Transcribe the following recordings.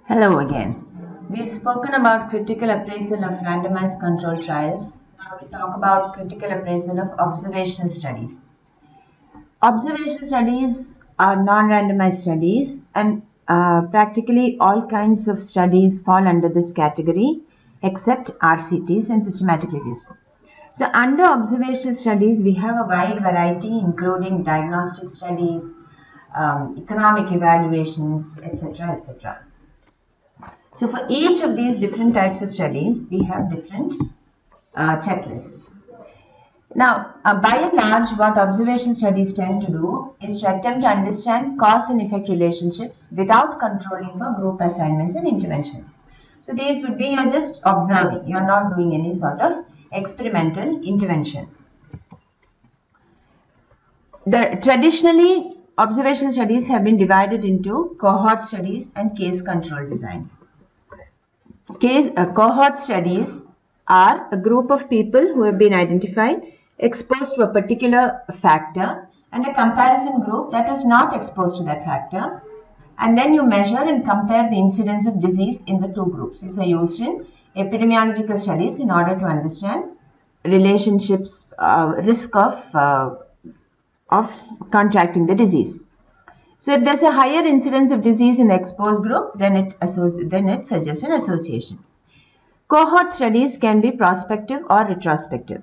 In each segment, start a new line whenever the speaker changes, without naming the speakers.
Hello again. We've spoken about critical appraisal of randomized controlled trials. Now we talk about critical appraisal of observational studies. Observational studies are non-randomized studies, and practically all kinds of studies fall under this category except RCTs and systematic reviews. So under observational studies, we have a wide variety including diagnostic studies, economic evaluations, etc., etc. So for each of these different types of studies, we have different checklists. Now, by and large, what observation studies tend to do is to attempt to understand cause and effect relationships without controlling for group assignments and intervention. So these would be you're just observing, you're not doing any sort of experimental intervention. Traditionally, observation studies have been divided into cohort studies and case control designs. Cohort studies are a group of people who have been identified, exposed to a particular factor, and a comparison group that was not exposed to that factor. And then you measure and compare the incidence of disease in the two groups. These are used in epidemiological studies in order to understand relationships, risk of contracting the disease. So if there's a higher incidence of disease in the exposed group, then it suggests an association. Cohort studies can be prospective or retrospective.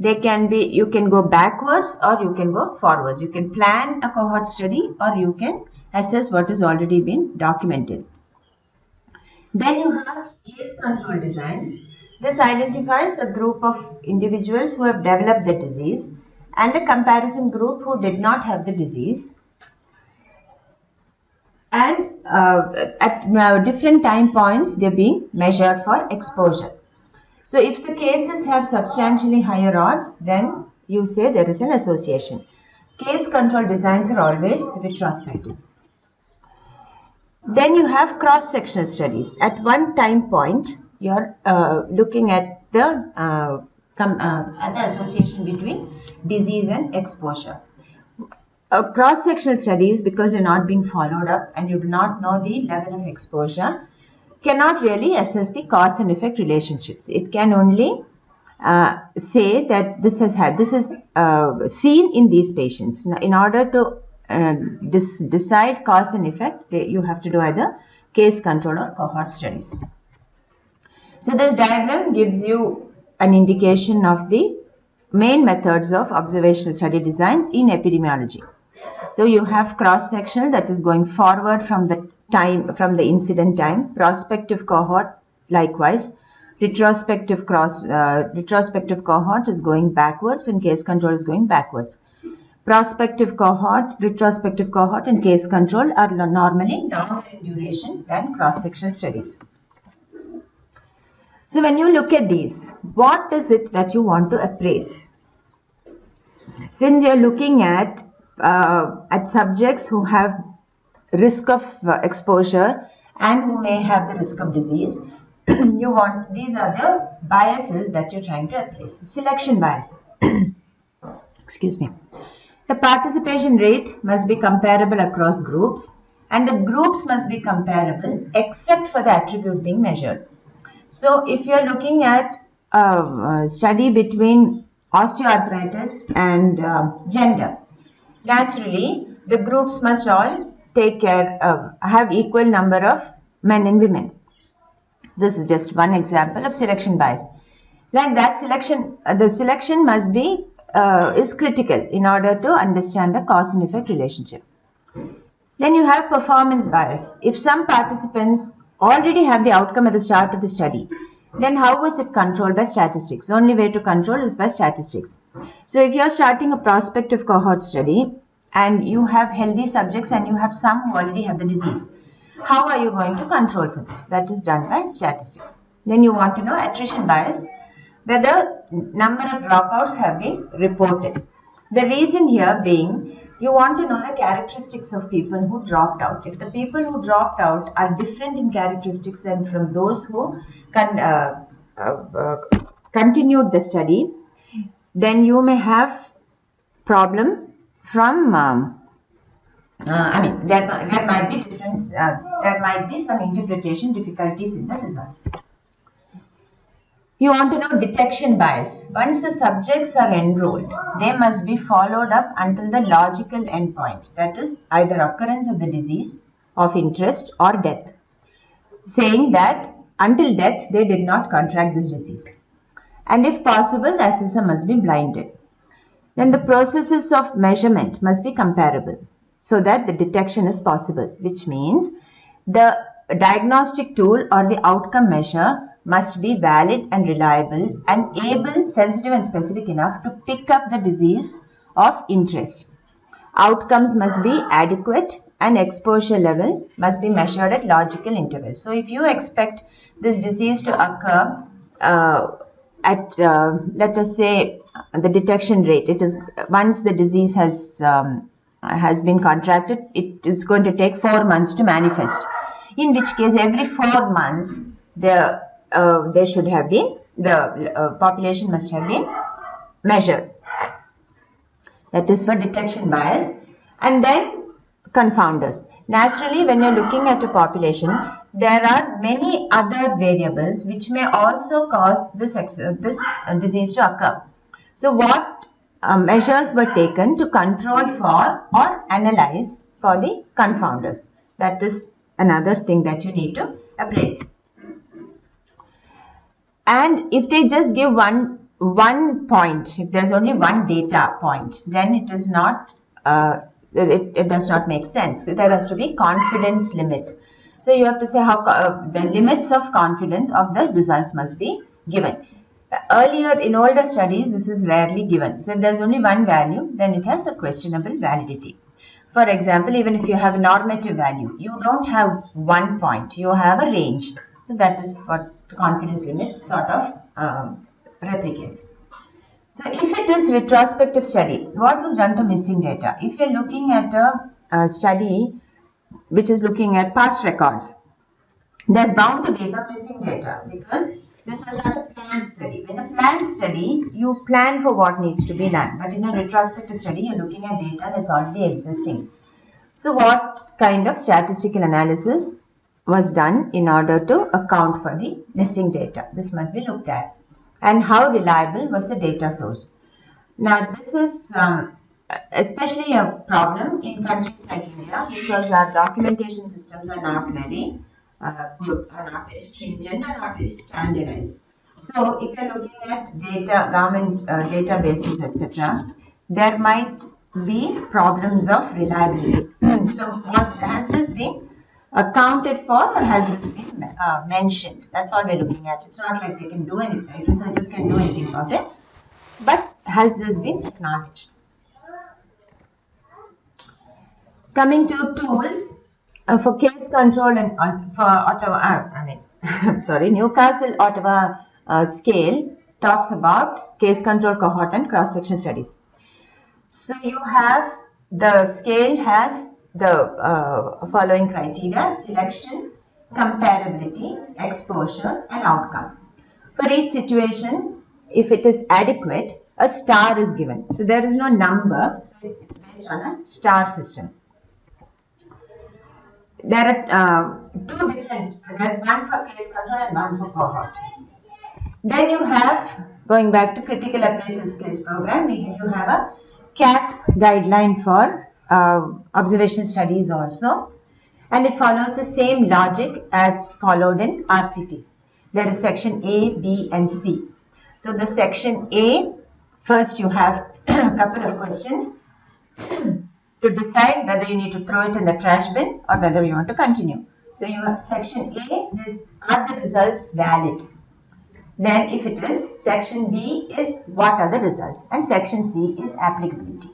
You can go backwards or you can go forwards. You can plan a cohort study or you can assess what has already been documented. Then you have case control designs. This identifies a group of individuals who have developed the disease and a comparison group who did not have the disease. And at different time points, they're being measured for exposure. So if the cases have substantially higher odds, then you say there is an association. Case control designs are always retrospective. Then you have cross-sectional studies. At one time point, you're looking at the association between disease and exposure. Cross-sectional studies, because you're not being followed up and you do not know the level of exposure, cannot really assess the cause and effect relationships. It can only say that this is seen in these patients. Now, in order to decide cause and effect, you have to do either case control or cohort studies. So this diagram gives you an indication of the main methods of observational study designs in epidemiology. So you have cross-sectional, that is going forward from the incident time. Prospective cohort, likewise. Retrospective cohort is going backwards and case control is going backwards. Prospective cohort, retrospective cohort and case control are normally longer in duration than cross-sectional studies. So when you look at these, what is it that you want to appraise? Since you are looking at subjects who have risk of exposure and who may have the risk of disease, these are the biases that you're trying to appraise. Selection bias. Excuse me. The participation rate must be comparable across groups, and the groups must be comparable except for the attribute being measured. So if you're looking at a study between osteoarthritis and gender, naturally the groups must all have equal number of men and women. This is just one example of selection bias. Like that selection, the selection must be is critical in order to understand the cause and effect relationship. Then you have performance bias. If some participants already have the outcome at the start of the study, then how is it controlled by statistics? The only way to control is by statistics. So if you are starting a prospective cohort study and you have healthy subjects and you have some who already have the disease, how are you going to control for this? That is done by statistics. Then you want to know attrition bias, whether number of dropouts have been reported. The reason here being, you want to know the characteristics of people who dropped out. If the people who dropped out are different in characteristics than from those who continued the study, then you may have problem from there might be difference. There might be some interpretation difficulties in the results. You want to know detection bias. Once the subjects are enrolled, they must be followed up until the logical endpoint, that is either occurrence of the disease of interest or death, saying that until death they did not contract this disease. And if possible, the assessor must be blinded. Then the processes of measurement must be comparable so that the detection is possible, which means the diagnostic tool or the outcome measure must be valid and reliable and able, sensitive and specific enough to pick up the disease of interest. Outcomes must be adequate and exposure level must be measured at logical intervals. So if you expect this disease to occur at let us say the detection rate, it is once the disease has been contracted, it is going to take 4 months to manifest, in which case every 4 months there should have been the population must have been measured. That is for detection bias. And then confounders. Naturally, when you are looking at a population, there are many other variables which may also cause this disease to occur. So what measures were taken to control for or analyze for the confounders? That is another thing that you need to appraise. And if they just give one point, if there's only one data point, then it is not it does not make sense. There has to be confidence limits. So you have to say how the limits of confidence of the results must be given. Earlier in older studies, this is rarely given. So if there's only one value, then it has a questionable validity. For example, even if you have a normative value, you don't have 1 point, you have a range. So that is what the confidence limit sort of replicates. So if it is retrospective study, what was done to missing data? If you are looking at a study which is looking at past records, there's bound to be some missing data because this was not a planned study. In a planned study, you plan for what needs to be done. But in a retrospective study, you're looking at data that's already existing. So what kind of statistical analysis was done in order to account for the missing data? This must be looked at. And how reliable was the data source? Now, this is especially a problem in countries like India because our documentation systems are not very good, are not very stringent, are not very standardized. So, if you are looking at data, government databases, etc., there might be problems of reliability. So, has this been accounted for or has this been mentioned? That's all we're looking at. It's not like they can do anything, researchers can do anything about it, but has this been acknowledged? Coming to tools for case control and for Ottawa, Newcastle Ottawa scale talks about case control cohort and cross-section studies. So you have the scale has the following criteria: selection, comparability, exposure and outcome. For each situation, if it is adequate, a star is given. So there is no number, so it's based on a star system. There are two different, there's one for case control and one for cohort. Then you have, going back to critical appraisal skills program, you have a CASP guideline for observation studies also, and it follows the same logic as followed in RCTs. There is section A, B and C. So the section A, first you have a couple of questions to decide whether you need to throw it in the trash bin or whether you want to continue. So you have section A is, are the results valid? Then if it is, section B is, what are the results? And section C is applicability.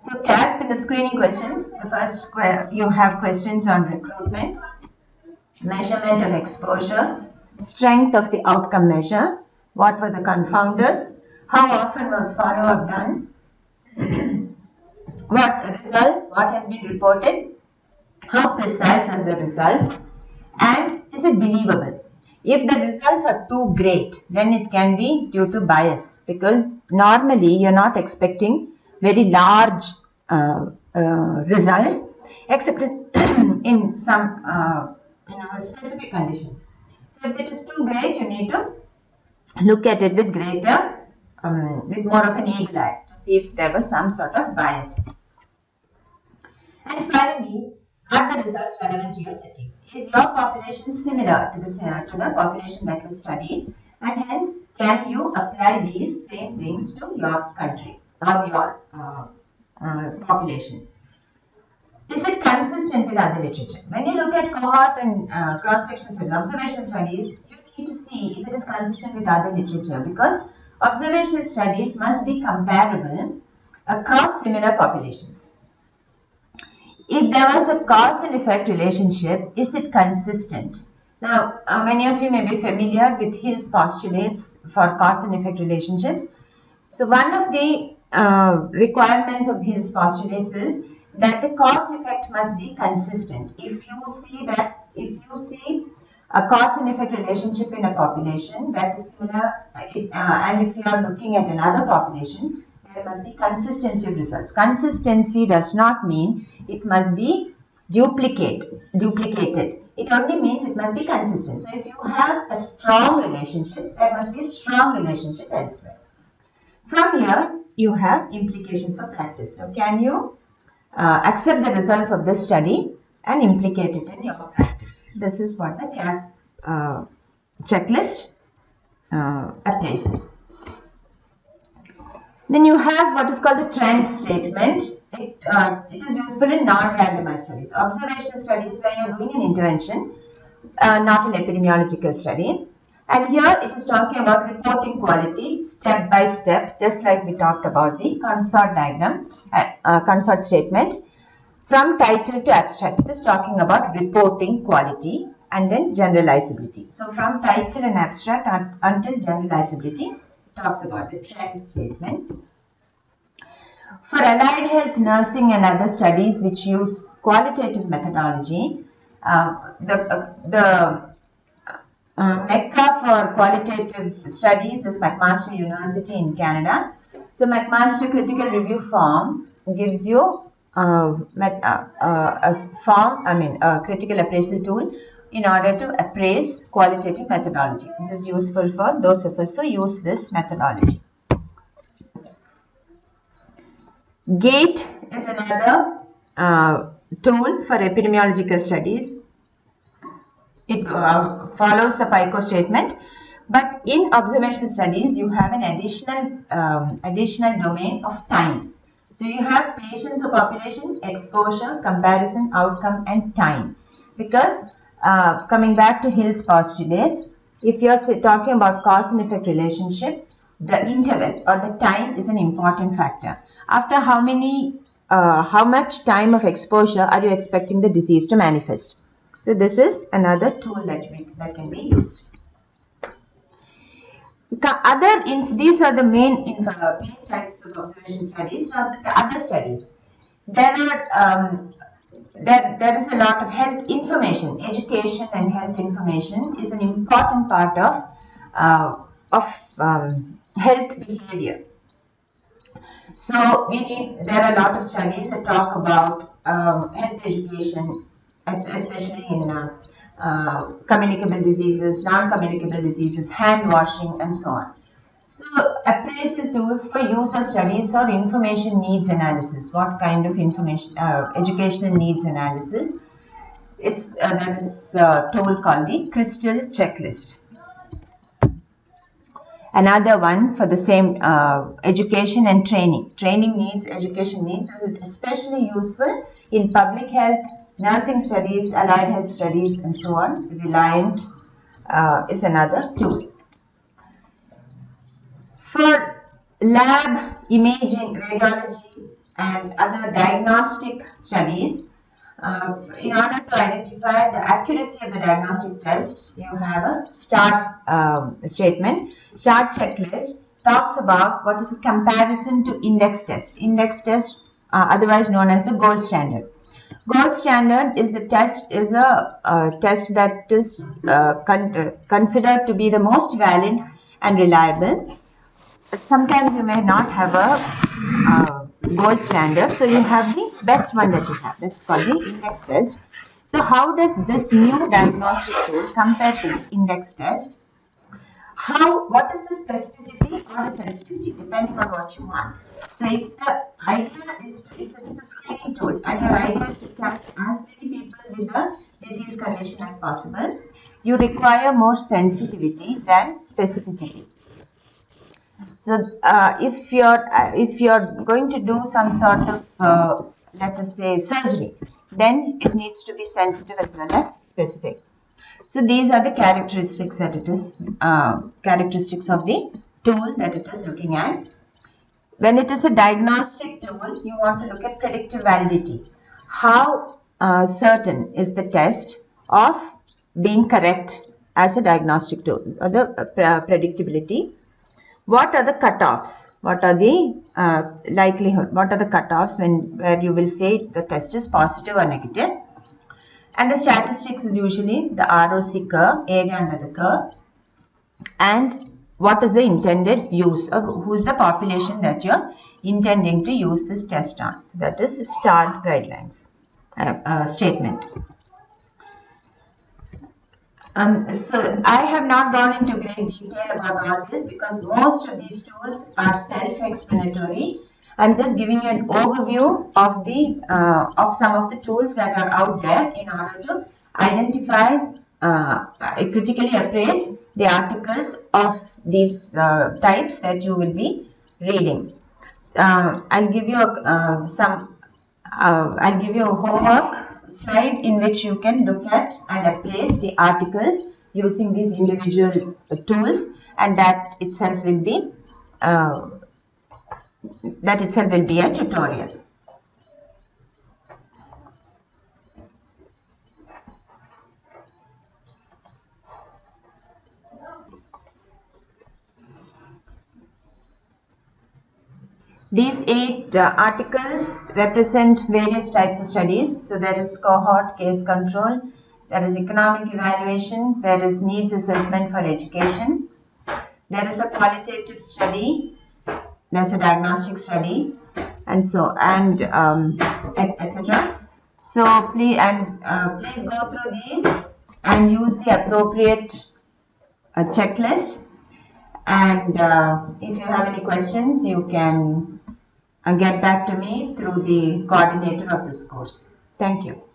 So CASP in the screening questions, the first you have questions on recruitment, measurement of exposure, strength of the outcome measure, what were the confounders, how often was follow-up done, what results, what has been reported, how precise are the results, and is it believable? If the results are too great, then it can be due to bias, because normally you are not expecting very large results, except in some specific conditions. So if it is too great, you need to look at it with greater, with more of an eagle eye to see if there was some sort of bias. And finally, are the results relevant to your setting? Is your population similar to the population that was studied, and hence can you apply these same things to your country or your population? Is it consistent with other literature? When you look at cohort and cross-section studies, observational studies, you need to see if it is consistent with other literature, because observational studies must be comparable across similar populations. If there was a cause and effect relationship, is it consistent? Now, many of you may be familiar with Hill's postulates for cause and effect relationships. So, one of the requirements of Hill's postulates is that the cause effect must be consistent. If you see a cause and effect relationship in a population that is similar, and if you are looking at another population, there must be consistency of results. Consistency does not mean it must be duplicated. It only means it must be consistent. So if you have a strong relationship, there must be a strong relationship elsewhere. From here, you have implications for practice. Now, can you accept the results of this study and implicate it in your practice? This is what the CAS checklist appraises. Then you have what is called the trend statement. It is useful in non-randomized studies. Observational studies where you are doing an intervention, not an epidemiological study. And here it is talking about reporting quality step by step, just like we talked about the consort diagram, consort statement. From title to abstract, it is talking about reporting quality and then generalizability. So from title and abstract until generalizability, it talks about the trend statement. For allied health, nursing and other studies which use qualitative methodology, the Mecca for qualitative studies is McMaster University in Canada. So McMaster critical review form gives you a critical appraisal tool in order to appraise qualitative methodology. This is useful for those of us who use this methodology. GATE is another tool for epidemiological studies. It follows the PICO statement, but in observational studies, you have an additional domain of time. So you have patients or population, exposure, comparison, outcome, and time. Because coming back to Hill's postulates, if you are talking about cause and effect relationship, the interval or the time is an important factor. After how much time of exposure are you expecting the disease to manifest? So this is another tool that can be used. These are the main types of observation studies. Now the other studies, there is a lot of health information. Education and health information is an important part of health behavior. So there are a lot of studies that talk about health education, especially in communicable diseases, non-communicable diseases, hand washing, and so on. So appraisal tools for user studies or information needs analysis. What kind of information, educational needs analysis? There is a tool called the Crystal Checklist. Another one for the same education and training. Training needs, education needs is especially useful in public health, nursing studies, allied health studies, and so on. Reliant is another tool. For lab, imaging, radiology, and other diagnostic studies, in order to identify the accuracy of the diagnostic test, you have a STAR statement. STAR checklist talks about what is a comparison to index test. Index test, otherwise known as the gold standard. Gold standard is a test that is considered to be the most valid and reliable. But sometimes you may not have a gold standard. So you have the best one that you have. That's called the index test. So how does this new diagnostic tool compare to the index test? What is the specificity or the sensitivity, depending on what you want. So if the idea is it's a screening tool and your idea is to catch as many people with a disease condition as possible, you require more sensitivity than specificity. So if you're going to do some sort of let us say surgery, then it needs to be sensitive as well as specific. So these are the characteristics that it is characteristics of the tool that it is looking at. When it is a diagnostic tool, you want to look at predictive validity. How certain is the test of being correct as a diagnostic tool, or the predictability? What are the cutoffs? What are the likelihood? What are the cutoffs where you will say the test is positive or negative? And the statistics is usually the ROC curve, area under the curve, and what is the intended use of, who is the population that you're intending to use this test on. So that is START guidelines statement. So I have not gone into great detail about all this because most of these tools are self-explanatory. I'm just giving you an overview of the some of the tools that are out there in order to identify, critically appraise the articles of these types that you will be reading. I'll give you I'll give you a homework slide in which you can look at and appraise the articles using these individual tools, and that itself will be a tutorial. These 8 articles represent various types of studies. So there is cohort, case control, there is economic evaluation, there is needs assessment for education, there is a qualitative study, there's a diagnostic study, and so etc. So please go through these and use the appropriate checklist. And if you have any questions, you can get back to me through the coordinator of this course. Thank you.